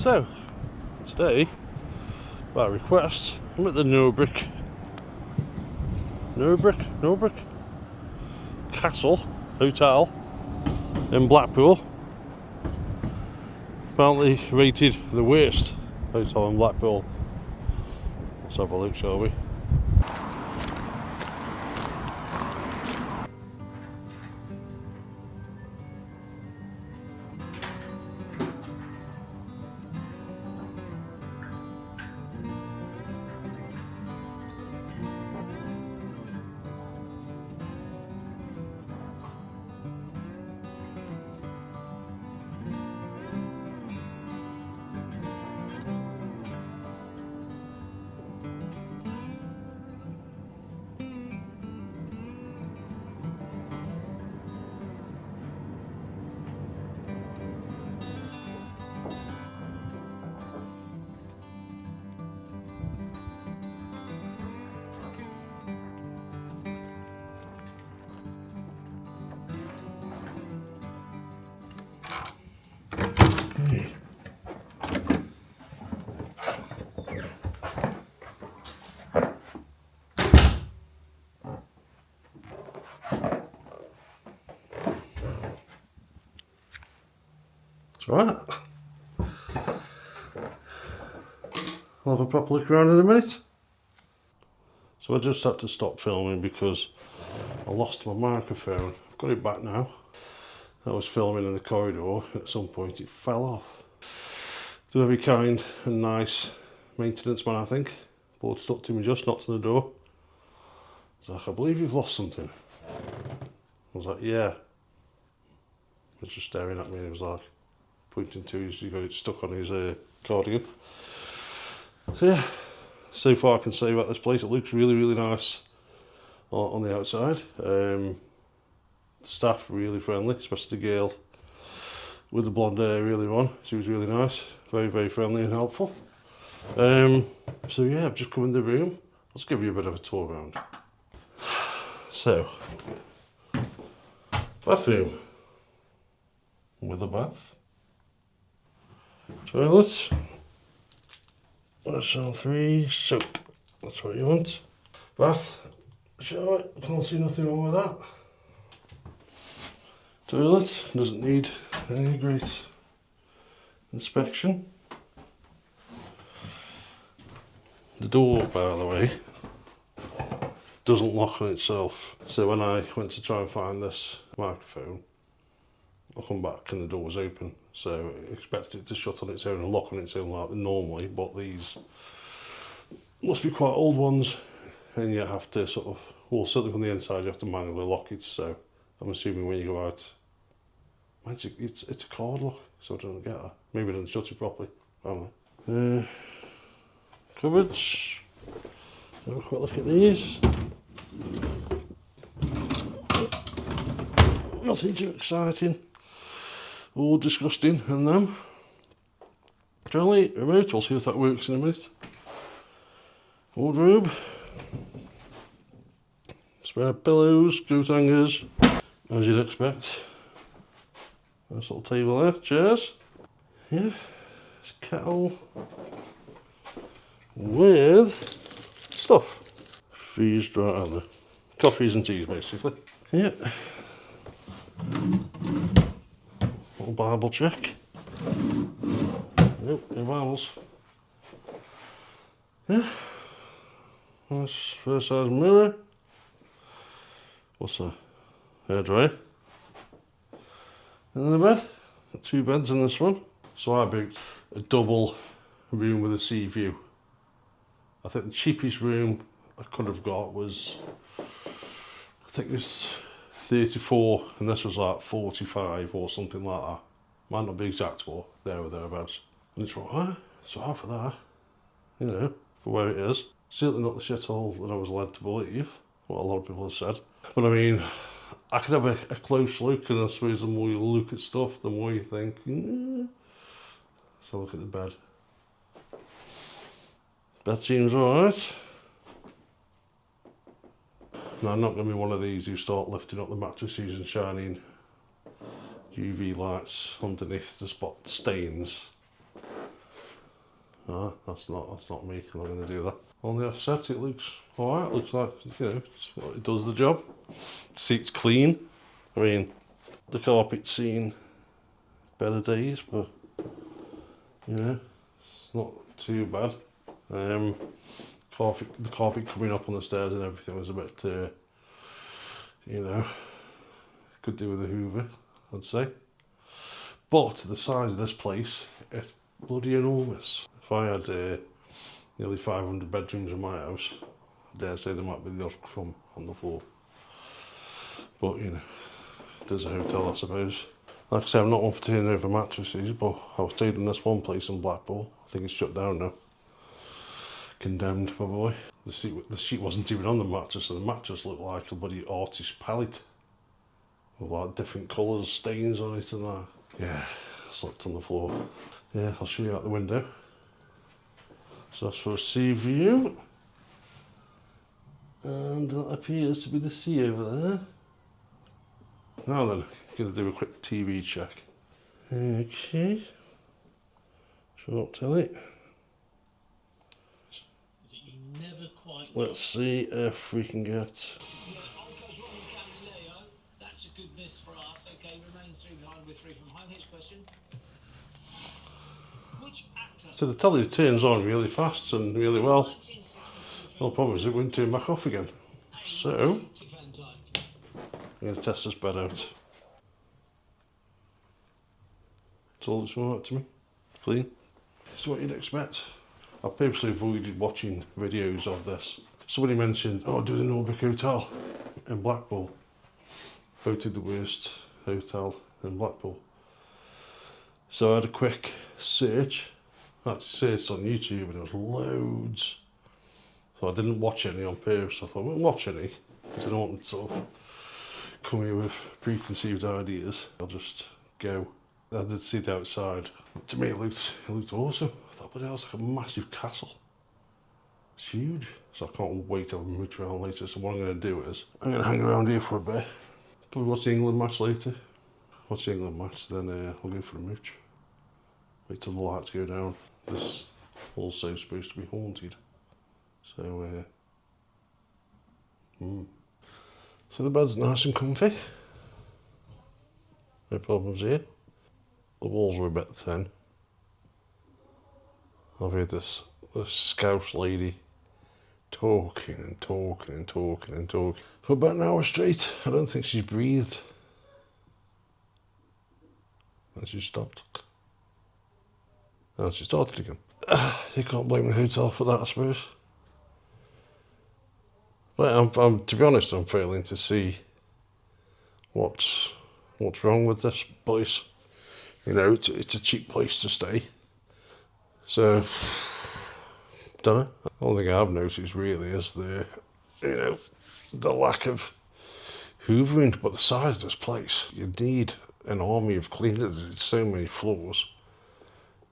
So, today, by request, I'm at the Norbreck Castle Hotel in Blackpool. Apparently rated the worst hotel in Blackpool. Let's have a look, shall we? It's alright. I'll have a proper look around in a minute. So I just had to stop filming because I lost my microphone. I've got it back now. I was filming in the corridor, at some point it fell off. The very kind and nice maintenance man, I think, pulled stuck to me just, knocked on the door. He's like, I believe you've lost something. I was like, yeah. He was just staring at me and he was like, pointing to his, he got it stuck on his cardigan. So yeah, so far I can say about this place, it looks really, really nice on the outside. Staff really friendly, especially the girl with the blonde hair earlier on. She was really nice, very, very friendly and helpful. So yeah, I've just come in the room. Let's give you a bit of a tour around. So, bathroom with a bath. Toilet. That's all three. Soap. That's what you want. Bath. Shower. Can't see nothing wrong with that. Toilet doesn't need any great inspection. The door, by the way, doesn't lock on itself. So when I went to try and find this microphone, I come back and the door was open. So I expected it to shut on its own and lock on its own like normally, but these must be quite old ones, and you have to sort of, well, certainly on the inside you have to manually lock it. So I'm assuming when you go out, it's a card lock, so I don't get that. Maybe I didn't shut it properly. I don't know. Cupboards. Have a quick look at these. Nothing too exciting or disgusting in them. Trolley, remote, we'll see if that works in a minute. Wardrobe. Spare pillows, coat hangers, as you'd expect. Nice little table there, chairs. Yeah, it's a kettle with stuff. Freeze dry, I don't know, coffees and teas basically. Yeah. Little Bible check. Nope, no Bibles. Yeah. Nice first size mirror. What's that? Hairdryer. And the bed. Two beds in this one. So I booked a double room with a sea view. I think the cheapest room I could have got was, I think it was 34 and this was like 45 or something like that. Might not be exact, but there or thereabouts. And it's like, what? So half of that, you know, for where it is. Certainly not the shithole that I was led to believe, what a lot of people have said. But I mean, I could have a close look, and I suppose the more you look at stuff, the more you think, So look at the bed. Bed seems alright. Now I'm not going to be one of these who start lifting up the mattresses and shining UV lights underneath to spot stains. Ah, that's not me. I'm not going to do that. On the offset, it looks alright. Looks like, you know, it does the job. Seat's clean. I mean, the carpet's seen better days, but you know, it's not too bad. The carpet coming up on the stairs and everything was a bit, you know, could do with a hoover, I'd say. But the size of this place, it's bloody enormous. If I had nearly 500 bedrooms in my house, I dare say there might be the odd crumb on the floor. But, you know, there's a hotel, I suppose. Like I say, I'm not one for turning over mattresses, but I stayed in this one place in Blackpool. I think it's shut down now. Condemned, probably. The sheet wasn't even on the mattress, and the mattress looked like a bloody artist palette. With like different colours, stains on it and that. Yeah, slept on the floor. Yeah, I'll show you out the window. So that's for a sea view. And that appears to be the sea over there. Now then, I'm going to do a quick TV check. Okay. Short telly. Let's see if we can get... That's a good miss for us. Okay, remains 3 behind with 3 from home. Here's question. Which actor... So the telly turns on really fast and really well. The problem is it won't turn back off again. So, I'm going to test this bed out. It's all that's right to me. Clean. It's what you'd expect. I purposely avoided watching videos of this. Somebody mentioned, oh, do the Norbreck Hotel in Blackpool. Voted the worst hotel in Blackpool. So I had a quick search. I had to search on YouTube and there was loads. So I didn't watch any on purpose. I thought I won't watch any because I don't want to sort of come here with preconceived ideas. I'll just go. I did see the outside. To me it looked awesome. I thought, but it was like a massive castle. It's huge. So I can't wait to have a mooch around later. So what I'm going to do is, I'm going to hang around here for a bit. Probably watch the England match later. Watch the England match, then I'll go for a mooch. Wait till the lights go down. This also supposed to be haunted. So, So the bed's nice and comfy. No problems here. The walls are a bit thin. I've heard this Scouse lady talking and talking and talking and talking for about an hour straight. I don't think she's breathed. And she stopped. And she started again. You can't blame the hotel for that, I suppose. But I'm to be honest, I'm failing to see what's wrong with this place. You know, it's a cheap place to stay. So, don't know. The only thing I've noticed really is the lack of hoovering, but the size of this place, you need an army of cleaners. It's so many floors.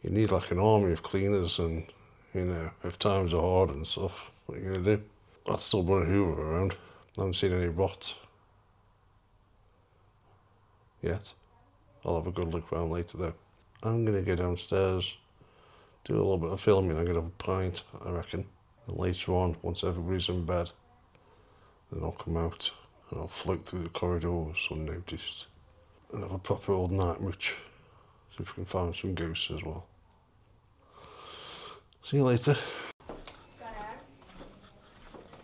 You need like an army of cleaners, and you know, if times are hard and stuff, what are you gonna do? I'd still run a hoover around. I haven't seen any rot yet. I'll have a good look around later though. I'm gonna go downstairs, do a little bit of filming. I'm gonna have a pint, I reckon. And later on, once everybody's in bed, then I'll come out and I'll float through the corridors unnoticed and have a proper old night mooch. See if we can find some ghosts as well. See you later.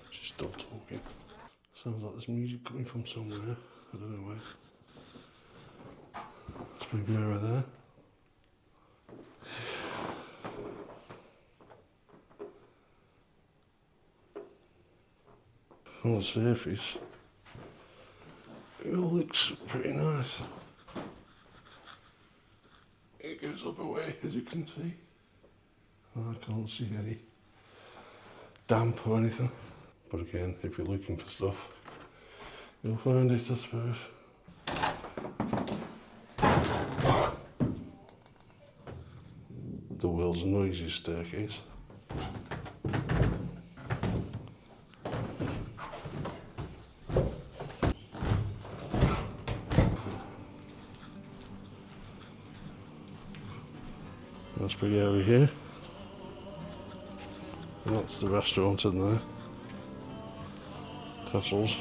Just stop talking. Sounds like there's music coming from somewhere. I don't know where. There's a big mirror there. On the surface, it all looks pretty nice. It goes up a way, as you can see. I can't see any damp or anything. But again, if you're looking for stuff, you'll find it, I suppose. The world's noisiest staircase. That's pretty over here. That's the restaurant in there. Castles.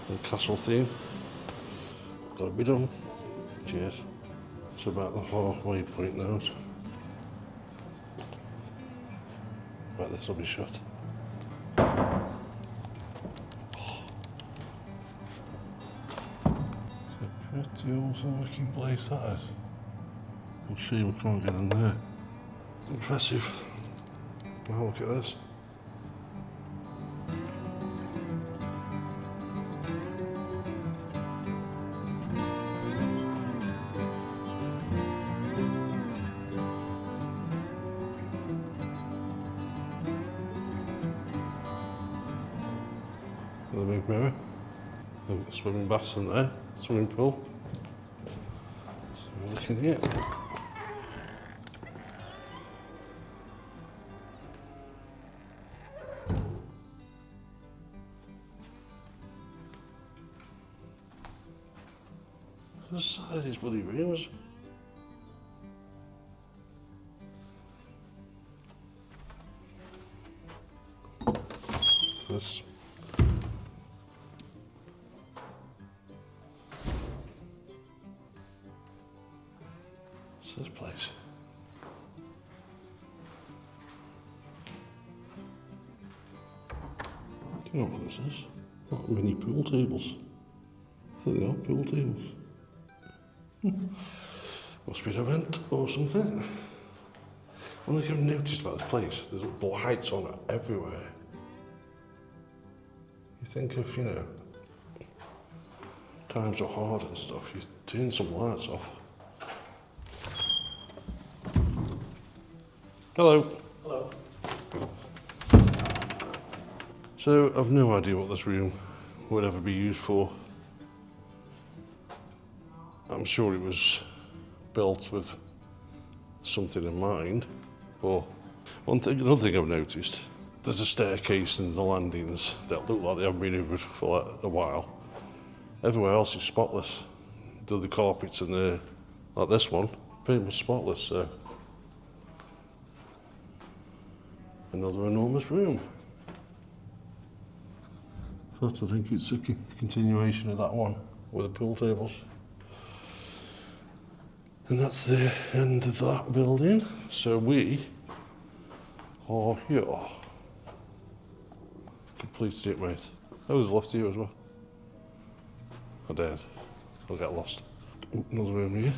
The castle theme. Gotta be done. Cheers. It's about the halfway point now. But this will be shut. It's a pretty awesome looking place, that is. I'm shame I can't get in there. Impressive. Now look at this. Another big mirror. A swimming bath in there, swimming pool. So we're looking here. The size of these bloody rooms. What's this? What's this place? I don't know what this is. Not many pool tables. I think they are pool tables. Must be an event or something. One thing I've noticed about this place, there's lights on it everywhere. You think if, you know, times are hard and stuff, you turn some lights off. Hello. Hello. So, I've no idea what this room would ever be used for. I'm sure it was built with something in mind, but another thing I've noticed, there's a staircase in the landings that look like they haven't been over for a while. Everywhere else is spotless. The carpets in there, like this one, pretty much spotless, so. Another enormous room. So I think it's a continuation of that one with the pool tables. And that's the end of that building. So we are here. Completed it, mate. That was left here as well. I dared. I'll get lost. Another room here.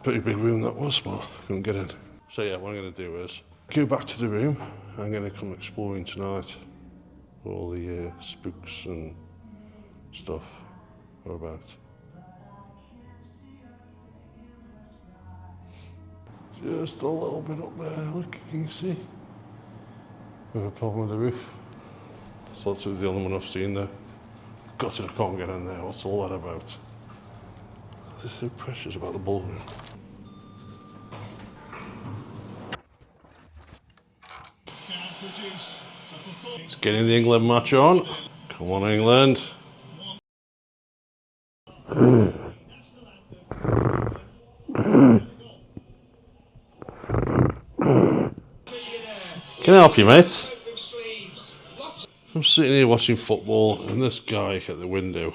Pretty big room that was, but I couldn't get in. So yeah, what I'm going to do is go back to the room. I'm going to come exploring tonight. All the spooks and stuff are about. Just a little bit up there, look, can you see? We have a problem with the roof. So that's the only one I've seen there. Got it, I can't get in there, what's all that about? They're so precious about the ballroom. Let's get in the England match on. Come on, England. Can I help you, mate? I'm sitting here watching football and this guy at the window,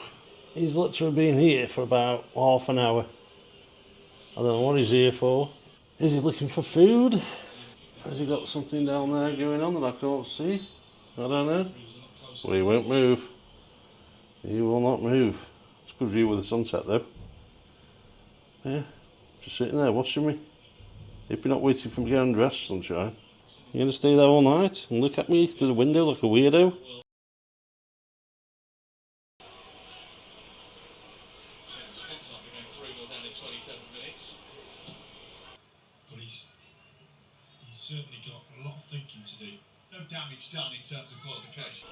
he's literally been here for about half an hour. I don't know what he's here for. Is he looking for food? Has he got something down there going on that I can't see? I don't know. Well, he won't move. He will not move. It's a good view with the sunset though. Yeah, just sitting there watching me. If you're not waiting for me to get undressed, sunshine. You're going to stay there all night and look at me through the window like a weirdo? But he's certainly got a lot of thinking to do. No damage done in terms of qualification.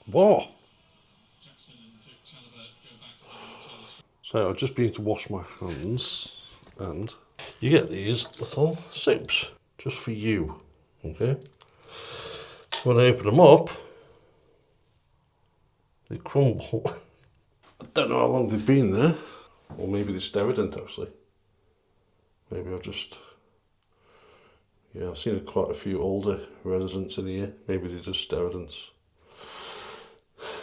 What? So I've just been to wash my hands and you get these little soaps just for you, okay? So when I open them up, They crumble. I don't know how long they've been there. Or maybe they're sterident actually. Maybe I've just... Yeah, I've seen quite a few older residents in here. Maybe they're just steridents.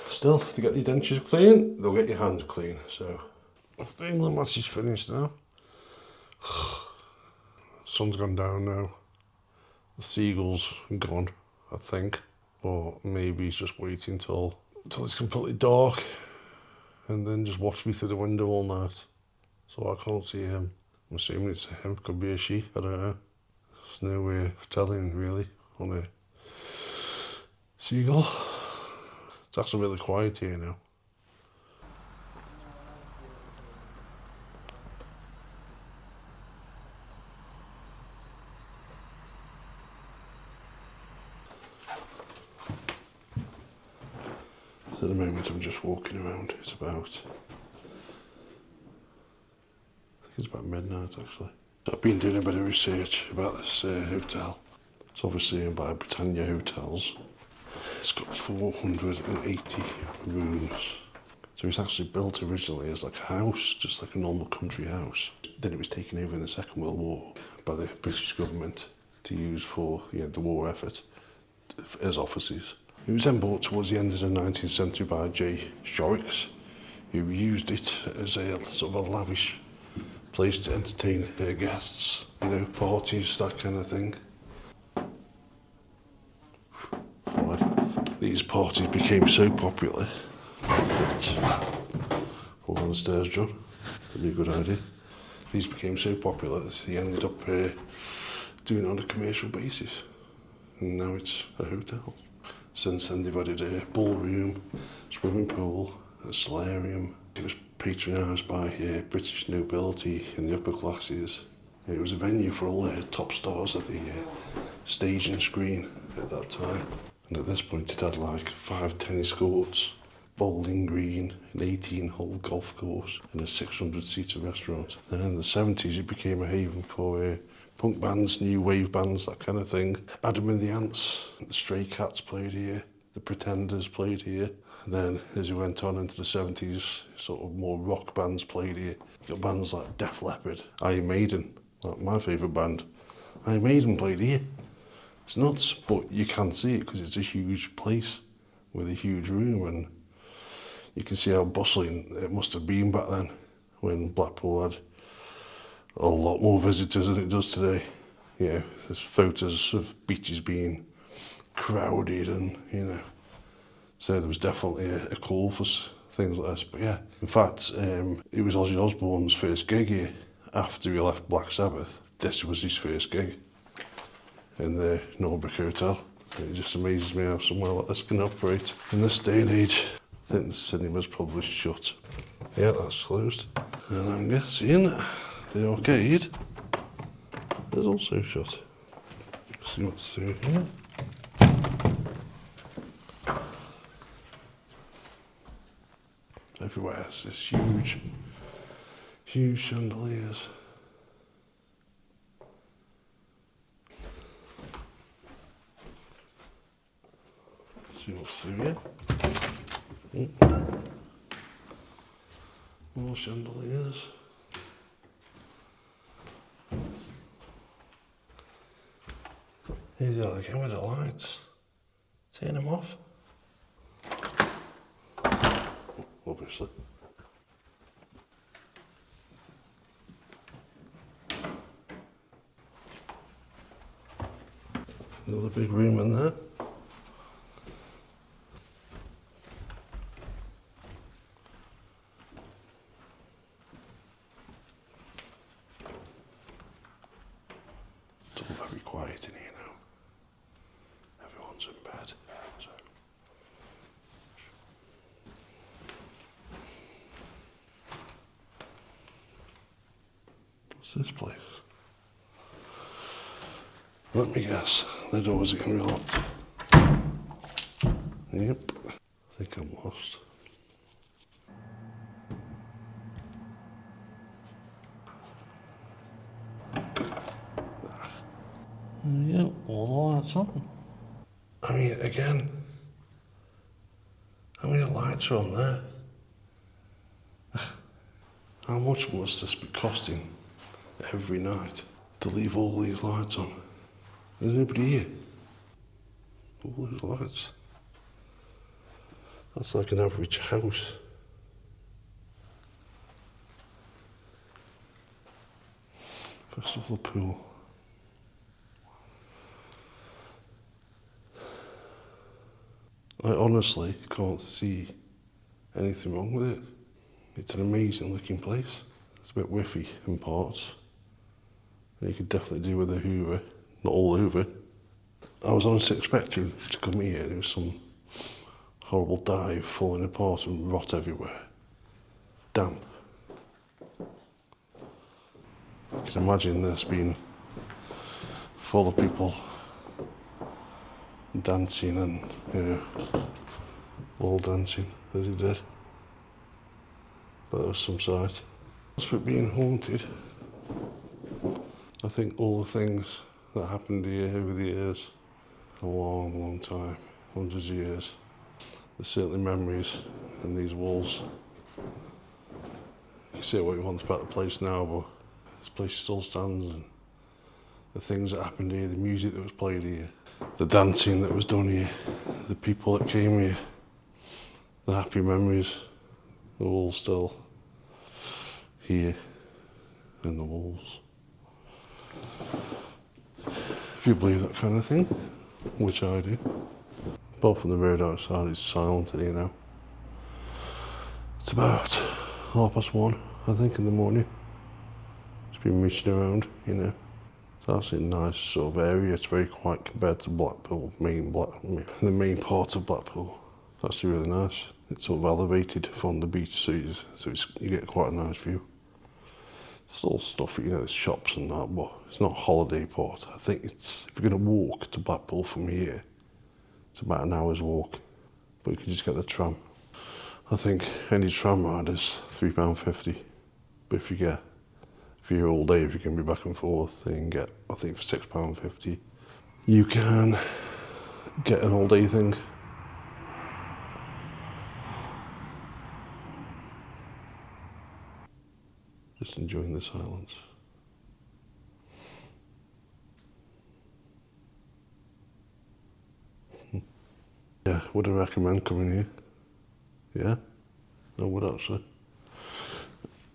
Still, if they get your dentures clean, they'll get your hands clean. So, the England match is finished now. Sun's gone down now. The seagulls are gone, I think. Or maybe he's just waiting till it's completely dark and then just watch me through the window all night. So I can't see him. I'm assuming it's a him, could be a she, I don't know. There's no way of telling really on a seagull. It's actually really quiet here now. So at the moment I'm just walking around. It's about midnight actually. So I've been doing a bit of research about this hotel. It's obviously owned by Britannia Hotels. It's got 480 rooms. So it's actually built originally as like a house, just like a normal country house. Then it was taken over in the Second World War by the British government to use for the war effort as offices. It was then bought towards the end of the 19th century by J. Chronicles, who used it as a sort of a lavish place to entertain their guests, parties, that kind of thing. These parties became so popular that, hold on the stairs, John, that'd be a good idea. These became so popular that he ended up doing it on a commercial basis. And now it's a hotel. Since then they've added a ballroom, swimming pool, a solarium. It was patronised by British nobility and the upper classes. It was a venue for all the top stars of the staging screen at that time. And at this point it had like 5 tennis courts, bowling green, an 18-hole golf course and a 600-seater restaurant. Then in the 70s it became a haven for punk bands, new wave bands, that kind of thing. Adam and the Ants, the Stray Cats played here, the Pretenders played here. And then as we went on into the 70s, sort of more rock bands played here. You got bands like Def Leppard, Iron Maiden, like my favourite band. Iron Maiden played here. It's nuts, but you can see it because it's a huge place with a huge room, and you can see how bustling it must have been back then when Blackpool had a lot more visitors than it does today. There's photos of beaches being crowded and, so there was definitely a call for things like this. But yeah, in fact, it was Ozzy Osbourne's first gig here after he left Black Sabbath. This was his first gig in the Norbreck Hotel. It just amazes me how somewhere like this can operate in this day and age. I think the cinema's probably shut. Yeah, that's closed. And I'm guessing the arcade is also shut. Let's see what's through here. Everywhere is this huge chandeliers. See what's through here. More chandeliers. Here they are again with the lights. Turn them off. Obviously. Another big room in there. It's all very quiet in here now. Everyone's in bed. So. What's this place? Let me guess, the doors are going to be locked. Yep, I think I'm lost. Yep, all the lights on. I mean, again, How many lights are on there? How much must this be costing every night to leave all these lights on? There's nobody here. All these lights. That's like an average house. Festival pool. I honestly can't see anything wrong with it. It's an amazing looking place. It's a bit whiffy in parts. And you could definitely do with a hoover. Not all over. I was honestly expecting to come here, there was some horrible dive falling apart and rot everywhere. Damp. I can imagine this being full of people dancing and, all dancing as he did. But there was some sight. As for it being haunted, I think all the things that happened here over the years, a long, long time, hundreds of years, there's certainly memories in these walls. You say what you want about the place now, but this place still stands, and the things that happened here, the music that was played here, the dancing that was done here, the people that came here, the happy memories, they're all still here in the walls. If you believe that kind of thing, which I do. Apart from the road outside, it's silent here now. It's about 1:30, I think, in the morning. It's been mooching around, It's actually a nice sort of area. It's very quiet compared to Blackpool, the main part of Blackpool. It's actually really nice. It's sort of elevated from the beach, so you get quite a nice view. Still stuff, there's shops and that, but it's not a holiday port. I think if you're going to walk to Blackpool from here, it's about an hour's walk, but you can just get the tram. I think any tram ride is £3.50, but if you're all day, if you can be back and forth, then you can get, I think for £6.50, you can get an all day thing. Just enjoying the silence. Yeah, would I recommend coming here? Yeah, I would actually.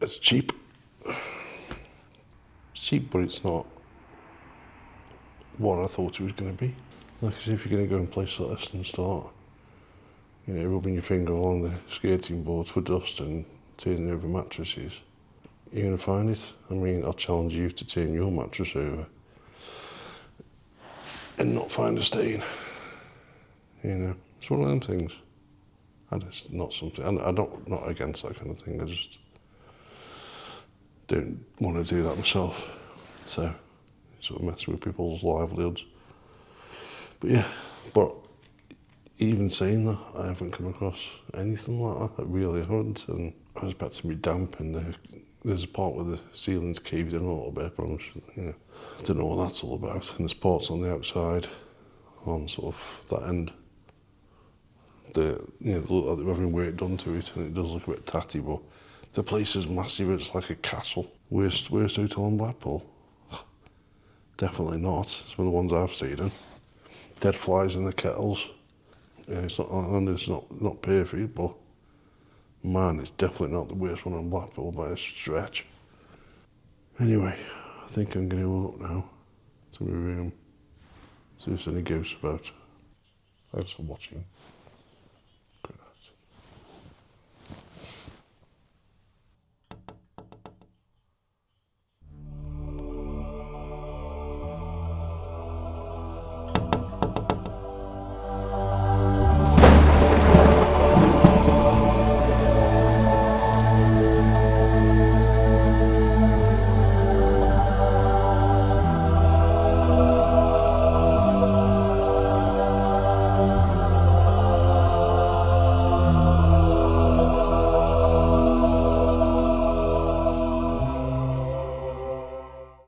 It's cheap. It's cheap, but it's not what I thought it was going to be. Like I say, if you're going to go in places like this and start, rubbing your finger along the skating boards for dust and turning over mattresses, you're going to find it. I mean, I'll challenge you to turn your mattress over and not find a stain. It's one of them things. And it's not something, I'm not against that kind of thing, I just don't want to do that myself. So, sort of mess with people's livelihoods. But even saying that, I haven't come across anything like that. I really haven't, and I was about to be damp, and there's a part where the ceiling's caved in a little bit, but I don't know what that's all about. And there's parts on the outside, on sort of that end, they look like they're having work done to it, and it does look a bit tatty, but the place is massive. It's like a castle. Worst hotel in Blackpool? Definitely not. It's one of the ones I've stayed in. Dead flies in the kettles. Yeah, it's not perfect, but man, it's definitely not the worst one in Blackpool by a stretch. Anyway, I think I'm going to go up now to my room, see if there's any ghosts about. Thanks for watching.